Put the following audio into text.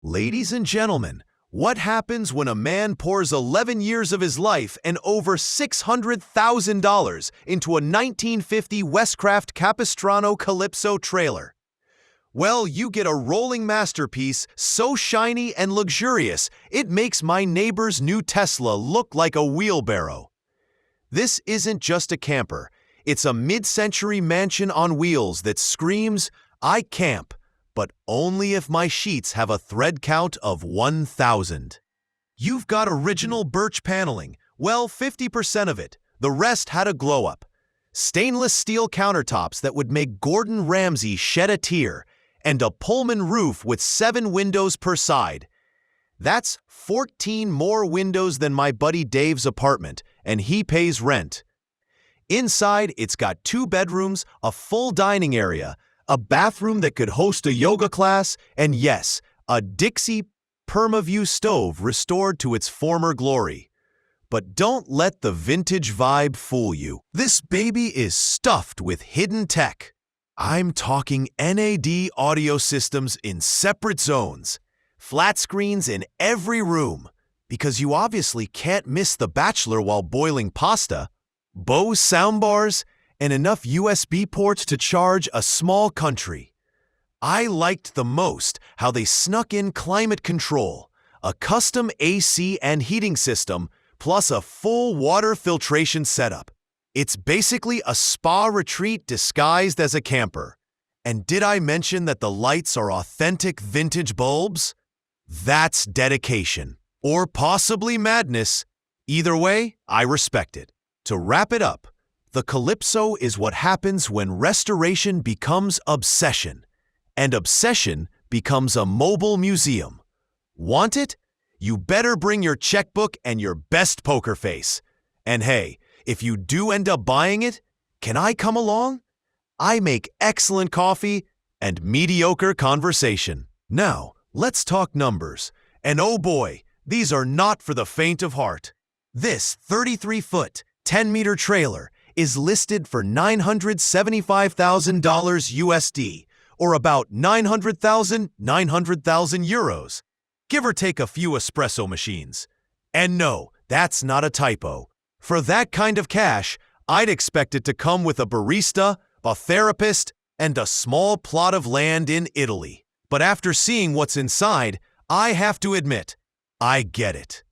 Ladies and gentlemen, what happens when a man pours 11 years of his life and over $600,000 into a 1950 Westcraft Calypso trailer? Well, you get a rolling masterpiece so shiny and luxurious, it makes my neighbor's new Tesla look like a wheelbarrow. This isn't just a camper. It's a mid-century mansion on wheels that screams, "I camp, but only if my sheets have a thread count of 1,000. You've got original birch paneling, well, 50% of it. The rest had a glow-up. Stainless steel countertops that would make Gordon Ramsay shed a tear, and a Pullman roof with 7 windows per side. That's 14 more windows than my buddy Dave's apartment, and he pays rent. Inside, it's got 2 bedrooms, a full dining area, a bathroom that could host a yoga class, and yes, a Dixie Permaview stove restored to its former glory. But don't let the vintage vibe fool you. This baby is stuffed with hidden tech. I'm talking NAD audio systems in separate zones, flat screens in every room, because you obviously can't miss The Bachelor while boiling pasta, Bose soundbars, and enough USB ports to charge a small country. I liked the most how they snuck in climate control, a custom AC and heating system, plus a full water filtration setup. It's basically a spa retreat disguised as a camper. And did I mention that the lights are authentic vintage bulbs? That's dedication. Or possibly madness. Either way, I respect it. To wrap it up, the Calypso is what happens when restoration becomes obsession, and obsession becomes a mobile museum. Want it? You better bring your checkbook and your best poker face. And hey, if you do end up buying it, can I come along? I make excellent coffee and mediocre conversation. Now, let's talk numbers. And oh boy, these are not for the faint of heart. This 33-foot, 10-meter trailer is listed for $975,000 USD, or about 900,000 euros, give or take a few espresso machines. And no, that's not a typo. For that kind of cash, I'd expect it to come with a barista, a therapist, and a small plot of land in Italy. But after seeing what's inside, I have to admit, I get it.